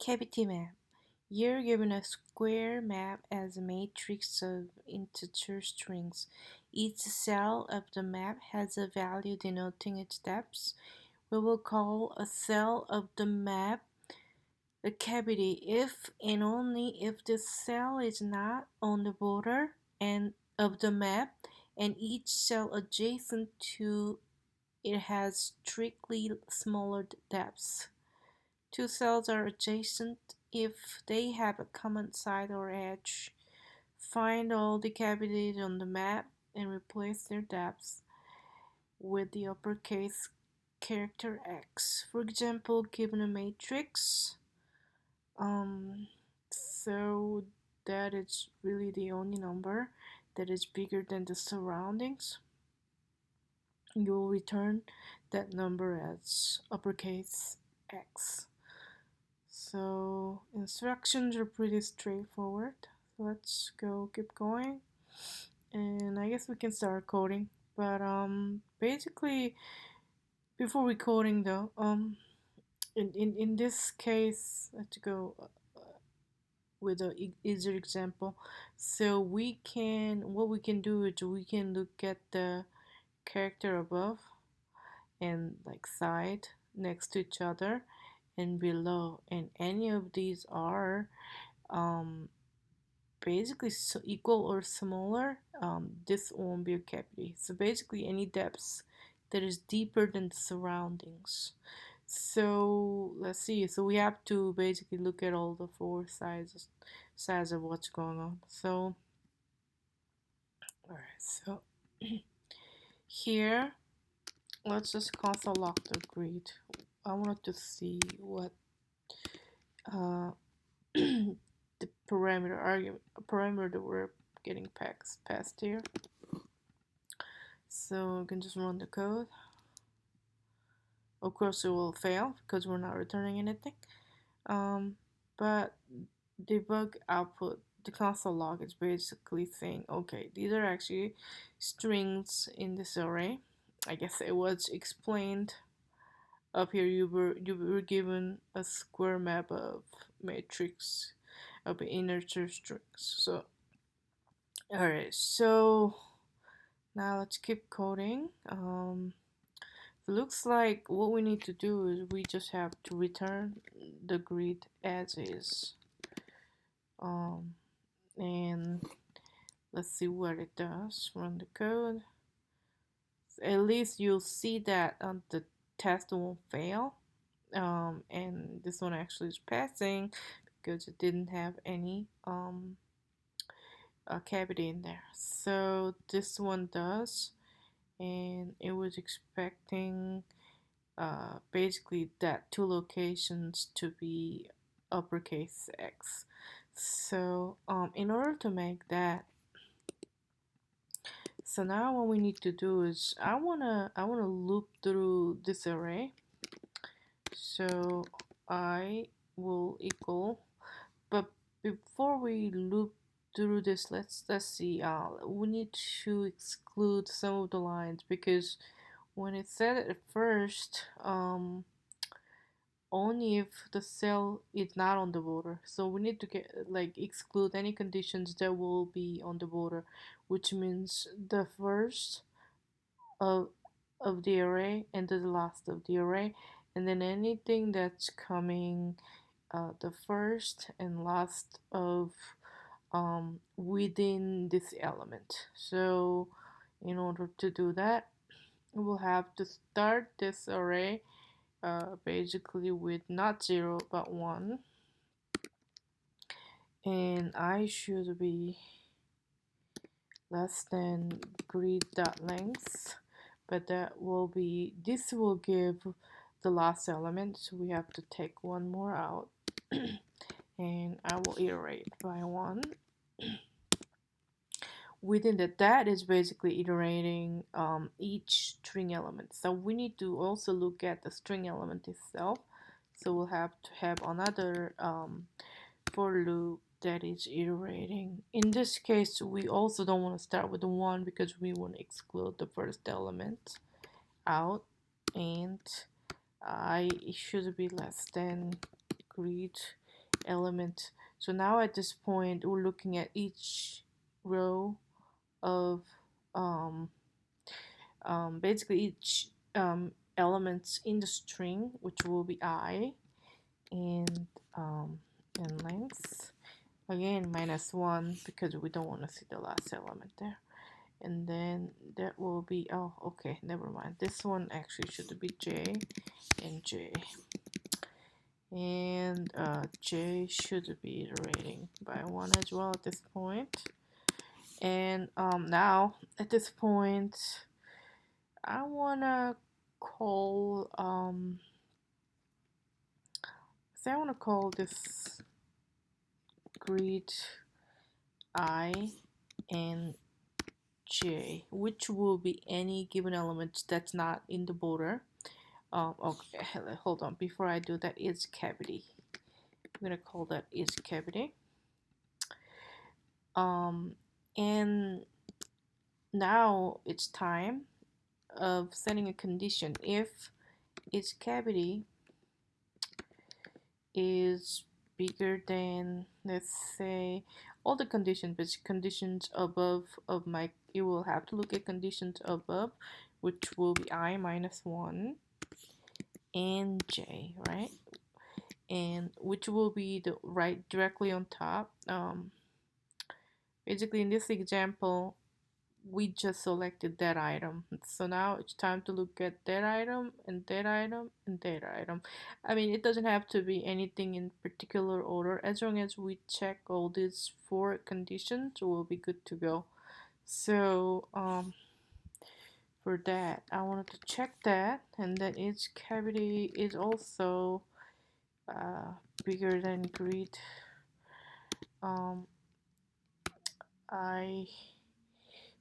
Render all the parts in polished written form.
CavityMap. You're given a square map as a matrix of integer strings. Each cell of the map has a value denoting its depth. We will call a cell of the map a cavity if and only if the cell is not on the border and of the map and each cell adjacent to it has strictly smaller depths. Two cells are adjacent if they have a common side or edge. Find all the cavities on the map and replace their depths with the uppercase character X. For example, given a matrix, so that is really the only number that is bigger than the surroundings, you will return that number as uppercase X. So instructions are pretty straightforward. So let's keep going, and I guess we can start coding. But basically, before we coding though, in this case, let's go with an easier example. So what we can do is we can look at the character above and like side next to each other and below, and any of these are basically equal or smaller, this won't be a cavity. So basically any depth that is deeper than the surroundings. So let's see, so we have to basically look at all the four sides of what's going on. So alright, so here let's just console log the grid. I wanted to see what the parameter that we're getting passed here. So we can just run the code. Of course it will fail because we're not returning anything. But debug output, the console log is basically saying, okay, these are actually strings in this array. I guess it was explained up here. You were given a square map of matrix of integer strings. So alright, so now let's keep coding. It looks like what we need to do is we just have to return the grid as is. And let's see what it does. Run the code. At least you'll see that the test won't fail. And this one actually is passing because it didn't have any cavity in there. So this one does, and it was expecting basically that two locations to be uppercase X. So in order to make that, so now what we need to do is I wanna loop through this array. So I will equal, but before we loop through this, let's see. We need to exclude some of the lines because when it said at first, only if the cell is not on the border. So we need to exclude any conditions that will be on the border, which means the first of the array and the last of the array, and then anything that's coming the first and last of within this element. So in order to do that, we'll have to start this array basically with not 0 but 1, and I should be less than grid.length, but this will give the last element, so we have to take one more out and I will iterate by 1. Within that is basically iterating each string element. So we need to also look at the string element itself. So we'll have to have another for loop that is iterating. In this case, we also don't want to start with the 1 because we want to exclude the first element out, and I should be less than grid element. So now at this point, we're looking at each row of um, basically each elements in the string, which will be I, and length. Again, -1 because we don't want to see the last element there. And then that will be, oh, okay, never mind. This one actually should be J and J. And J should be the rating by 1 as well at this point. And now at this point, I wanna call say I wanna call this grid I and J, which will be any given element that's not in the border. Okay, hold on. Before I do that, is cavity. I'm gonna call that is cavity. And now it's time of setting a condition. If its cavity is bigger than, let's say, all the conditions, but conditions above of my, you will have to look at conditions above, which will be I -1 and J, right? And which will be the right directly on top. Basically in this example, we just selected that item. So now it's time to look at that item and that item and that item. I mean, it doesn't have to be anything in particular order. As long as we check all these 4 conditions, we'll be good to go. So for that, I wanted to check that, and that its cavity is also bigger than grid I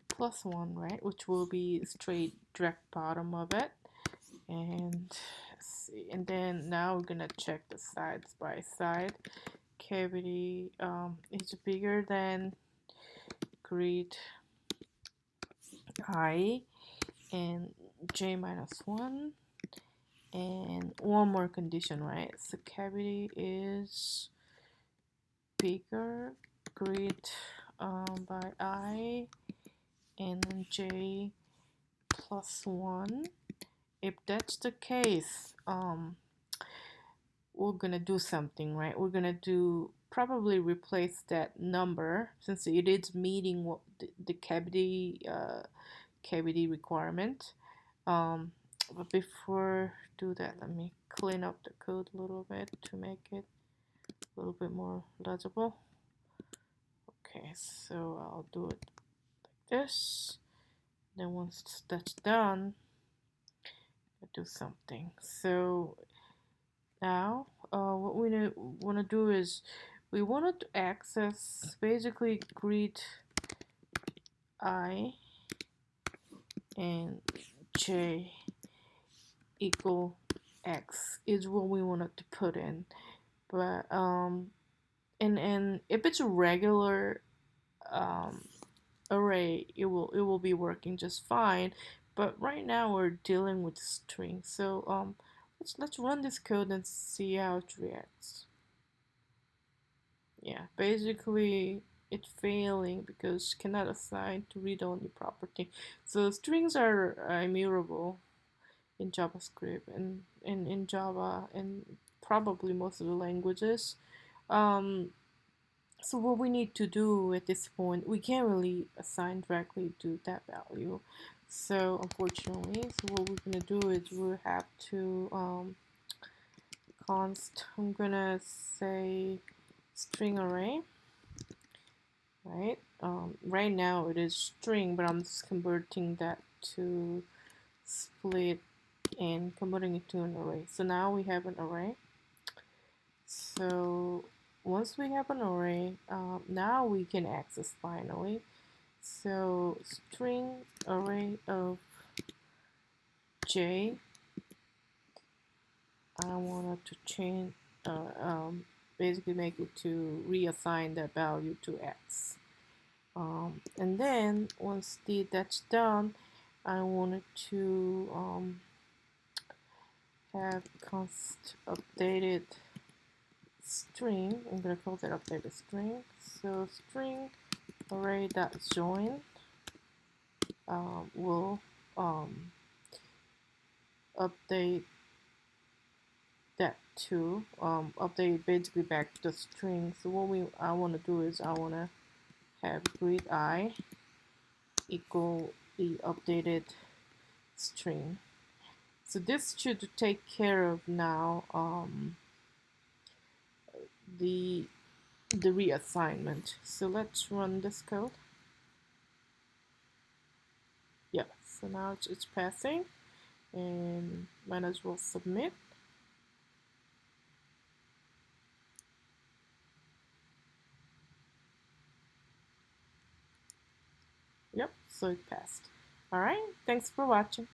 +1, right? Which will be straight direct bottom of it. And let's see, and then now we're gonna check the sides by side. Cavity is bigger than grid I and J -1, and one more condition, right? So cavity is bigger grid by I and J +1. If that's the case, we're gonna do something, right? We're gonna do probably replace that number since it is meeting what the cavity requirement. But before do that, let me clean up the code a little bit to make it a little bit more legible. Okay, so I'll do it like this. Then once that's done, I'll do something. So now what we want to do is we wanted to access basically grid I and J equal X is what we wanted to put in. But and if it's a regular array, it will be working just fine. But right now we're dealing with string, so let's run this code and see how it reacts. Yeah, basically it's failing because cannot assign to read-only property. So strings are immutable in JavaScript and in Java and probably most of the languages. So what we need to do at this point, we can't really assign directly to that value. So unfortunately, so what we're gonna do is we'll have to const, I'm gonna say string array, right? Right now it is string, but I'm just converting that to split and converting it to an array. So now we have an array. So once we have an array, now we can access finally. So string array of J, I wanted to change, basically make it to reassign that value to X. And then once that's done, I wanted to have const updated string. I'm gonna call that updated string. So string array.join will update that to update basically back the string. So what I want to do is I want to have greet I equal the updated string. So this should take care of now the reassignment. So let's run this code. Yeah, so now it's passing, and might as well submit. Yep, so it passed. All right, thanks for watching.